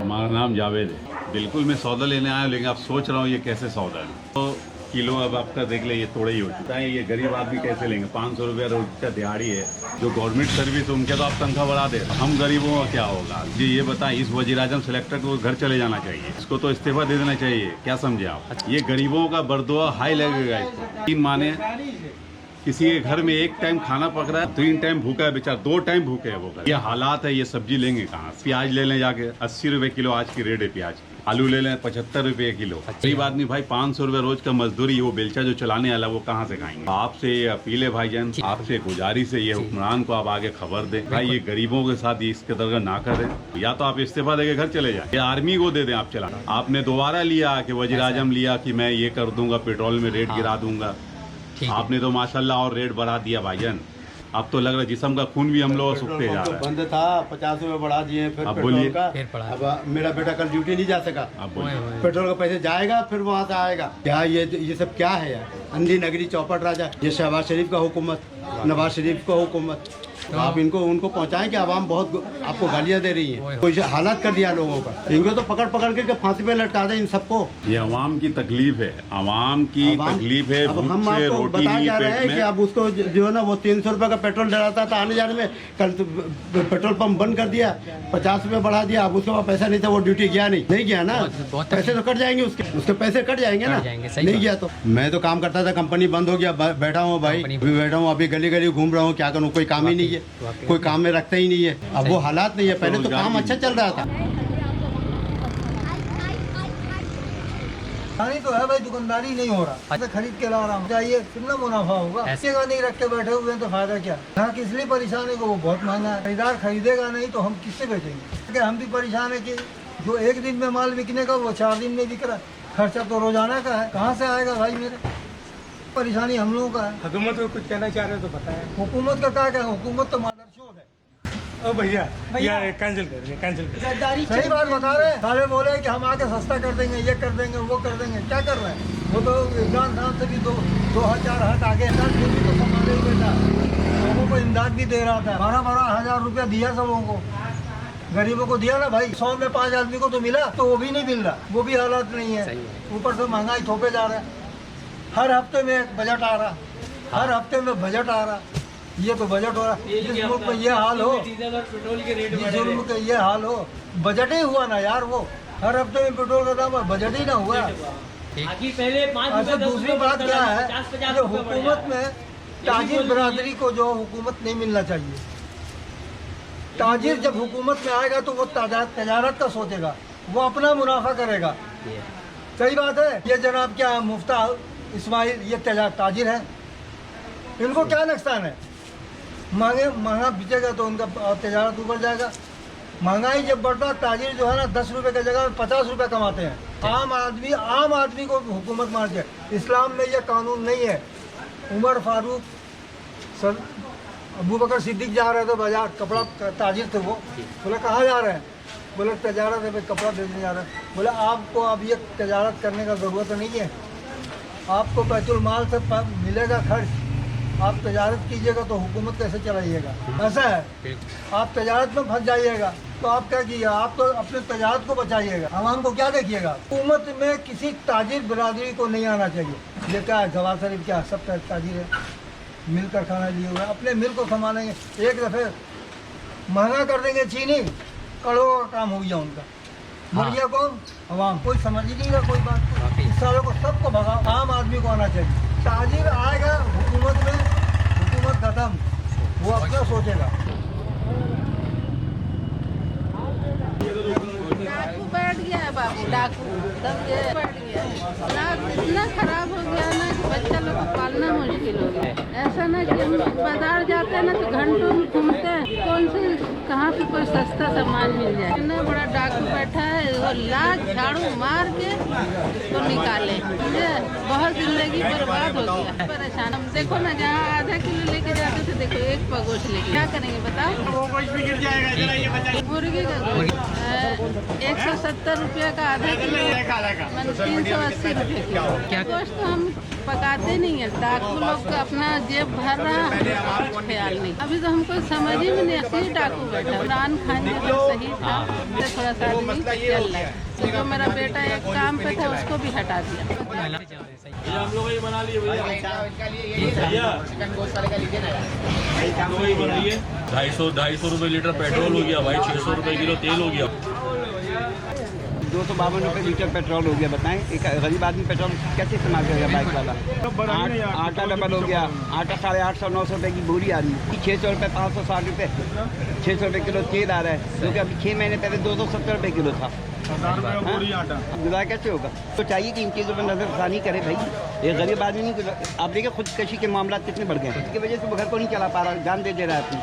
हमारा नाम जावेद है। बिल्कुल मैं सौदा लेने आया, लेकिन अब सोच रहा हूँ ये कैसे सौदा है। तो किलो अब आपका देख ले, ये थोड़ा ही हो चुका है। ये गरीब आदमी कैसे लेंगे? 500 रुपया रोज का दिहाड़ी है। जो गवर्नमेंट सर्विस उनके तो आप तनख्वाह बढ़ा दे, हम गरीबों का क्या होगा जी? ये बताएं, इस वजीर आजम सेलेक्टर को घर चले जाना चाहिए, इसको तो इस्तीफा दे देना चाहिए। क्या समझे आप? ये गरीबों का बरदुआ हाई लगेगा इसको। 3 माने किसी के घर में एक टाइम खाना पक रहा है, 3 टाइम भूखा है बेचारा, 2 टाइम भूखे है वो। ये हालात है। ये सब्जी लेंगे कहाँ? प्याज ले लें जाके 80 रुपए किलो आज की रेट है प्याज की। आलू ले लें 75 रुपए किलो। गरीब आदमी भाई 500 रुपए रोज का मजदूरी, वो बेलचा जो चलाने वाला वो कहाँ से खाएंगे? आपसे ये अपील है भाईजान, आपसे गुजारिश है, ये हुक्मरान को आप आगे खबर दें भाई, ये गरीबों के साथ इसके तरह ना करें। या तो आप इस्तीफा देके घर चले जाए, या आर्मी को दे दें आप चलाना। आपने दोबारा लिया कि वजीर आजम लिया कि मैं ये कर दूंगा, पेट्रोल में रेट गिरा दूंगा। आपने तो माशाल्लाह और रेट बढ़ा दिया भाईजान। अब तो लग रहा है जिस्म का खून भी हम लोग सूखते जा रहा है। बंद था 50 रुपए बढ़ा दिए, फिर अब बोलिए। अब मेरा बेटा कल ड्यूटी नहीं जा सका। अब बोलिए। पेट्रोल का पैसे जाएगा, फिर वहाँ से आएगा क्या? ये सब क्या है यार? अंधी नगरी चौपट राजा। ये शहबाज शरीफ का हुकूमत, नवाज शरीफ का हुकूमत। आप इनको उनको पहुंचाएं कि आवाम बहुत आपको गालियां दे रही है। कोई हालात कर दिया लोगों का, इनको तो पकड़ पकड़ के फांसी पे लटका दें इन सबको। ये अवाम की तकलीफ है, अवाम की तकलीफ है। अब हम भूख से आपको रोटी बता नहीं जा रहे पेट हैं में। कि अब उसको जो है ना वो 300 रुपए का पेट्रोल डलाता था आने जाने में, कल तो पेट्रोल पंप बंद कर दिया, 50 रुपए बढ़ा दिया। अब उसके पास पैसा नहीं था, वो ड्यूटी गया नहीं गया ना, पैसे तो कट जाएंगे उसके पैसे कट जाएंगे ना, नहीं गया तो। मैं तो काम करता था, कंपनी बंद हो गया, बैठा हूँ भाई, बैठा हूँ अभी गली गली घूम रहा हूँ। क्या करूँ? कोई काम ही नहीं है, कोई काम में रखता ही नहीं है। अब वो हालात नहीं है, पहले तो काम अच्छा चल रहा था। दुकानी तो है भाई, दुकानदारी नहीं हो रहा। ऐसे खरीद के ला रहा हूँ, चाहिए कितना मुनाफा होगा? ऐसे का नहीं रख के बैठे हुए हैं तो फायदा क्या? यहाँ किस लिए परेशान है कि वो बहुत महंगा है, खरीदार खरीदेगा नहीं तो हम किससे बेचेंगे? हम भी परेशान है कि जो एक दिन में माल बिकने का वो 4 दिन में बिक रहा है। खर्चा तो रोजाना का है, कहाँ से आएगा भाई? मेरे परेशानी हम लोगों का है। हुकूमत को कुछ कहना चाह रहे हो तो बताएं। हुकूमत का क्या है? हुकूमत तो मादरचोद है। ओ भैया कैंसिल कर, कैंसिल कर। सही बात बता रहे हैं। सारे बोले कि हम आके सस्ता कर देंगे, ये कर देंगे, वो कर देंगे। क्या कर रहे हैं? वो तो इमरान खान से भी 2000 हाथ आगे है, फिर भी तो संभाले ही बैठा, लोगों को इमदाद भी दे रहा था। 12,000 रुपया दिया सब लोगों को, गरीबों को दिया ना भाई। 100 में 5 आदमी को तो मिला, तो वो भी नहीं मिल रहा, वो भी हालात नहीं है। ऊपर से महंगाई थोपे जा रहा है। हर हफ्ते में एक बजट आ रहा, हर हफ्ते में बजट आ रहा। ये तो बजट हो रहा है। जिस मुल्क में ये हाल हो, पेट्रोल के रेट जिस मुल्क में ये हाल हो, बजट ही हुआ ना यार। वो हर हफ्ते में पेट्रोल का दाम बजट ही ना हुआ। पहले अच्छा, दूसरी बात क्या है, जो हुकूमत में ताजिर बरादरी को जो हुकूमत नहीं मिलना चाहिए। ताजिर जब हुकूमत में आएगा तो वो तजारत का सोचेगा, वो अपना मुनाफा करेगा। सही बात है। ये जनाब क्या मुफ्ता इस्माइल, ये ताजिर है, इनको क्या नुकसान है? महंगा बिकेगा तो उनका तजारत ऊपर जाएगा। महंगाई जब बढ़ता, ताजिर जो है ना 10 रुपए की जगह 50 रुपए कमाते हैं। आम आदमी को हुकूमत मारते हैं। इस्लाम में ये कानून नहीं है। उमर फारूक सर, अबू बकर सिद्दीक जा रहे थे बाजार, कपड़ा ताजिर थे वो। बोले कहाँ जा रहे हैं? बोले तजारत है, कपड़ा बेचने जा रहे हैं। बोले आपको अब ये तजारत करने का ज़रूरत नहीं है, आपको बैतुल माल से मिलेगा खर्च। आप तजारत कीजिएगा तो हुकूमत कैसे चलाइएगा? ऐसा है, आप तजारत में फंस जाइएगा तो आप क्या कीजिएगा? आप तो अपने तजारत को बचाइएगा, आवाम को क्या देखिएगा? हुकूमत में किसी ताजिर बिरादरी को नहीं आना चाहिए। ये क्या है, जवाब शरीफ क्या सब ताजिर है, मिल कर खाना लिए हुए, अपने मिल को संभालेंगे। एक दफ़े महंगा कर देंगे चीनी, करोड़ों का काम हो गया उनका। मुड़िया कौन? अवाम। कोई समझ ही नहीं रहा कोई बात। इस सालों को सबको भगाओ, आम आदमी को आना चाहिए। ताजिर आएगा हुकूमत में, हुकूमत खत्म, वो अपना सोचेगा। डाकू बैठ गया है बाबू, डाकू तब ये बैठ गया। हालात इतना खराब हो गया ना कि बच्चा लोग को पालना मुश्किल हो गया। ऐसा ना कि हम बाजार जाते हैं ना तो घंटों में घूमते हैं, कौन से कहाँ पे कोई सस्ता सामान मिल जाए। इतना बड़ा डाकू बैठा है, वो लात झाड़ू मार के तो निकाले। मुझे बहुत जिंदगी बर्बाद हो गया, परेशान। हम देखो ना, जहाँ आधा किलो लेके जाते थे, देखो 1 पगोश लेके क्या करेंगे बताओ? मुर्गी का गोश्त 170 रुपया का आधा किलो, 380 रुपये किलो। गोश्त तो हम पकाते नहीं है। डाकू लोग का अपना जेब भर रहा है, कुछ ख्याल नहीं। अभी तो हमको समझ ही में नहीं, असली डाकू बैठा। इमरान खान जी तो सही था, थोड़ा सा आदमी चल रहा है। तो जो मेरा बेटा एक काम पे था उसको भी हटा दिया। हम लोग ये बना लिए भैया, 250 रुपए लीटर पेट्रोल हो गया भाई, 600 रुपए किलो तेल हो गया। 252 रुपये लीटर पेट्रोल हो गया। बताएं एक गरीब आदमी पेट्रोल कैसे इस्तेमाल करेगा? बाइक वाला आटा डबल हो गया, आटा 850 900 रुपये की बोरी आ रही है, 600 रुपये 560 रुपये 600 रुपये किलो तेल आ रहा है, जो कि अभी 6 महीने पहले 270 रुपये किलो था। गुजारा कैसे होगा? तो चाहिए कि इन चीज़ों पर नजरसानी करे भाई। ये गरीब आदमी नहीं, आप देखिए खुदकशी के मामला कितने बढ़ गए हैं, इसकी वजह से वो घर को नहीं चला पा रहा, जान दे रहा है अपनी।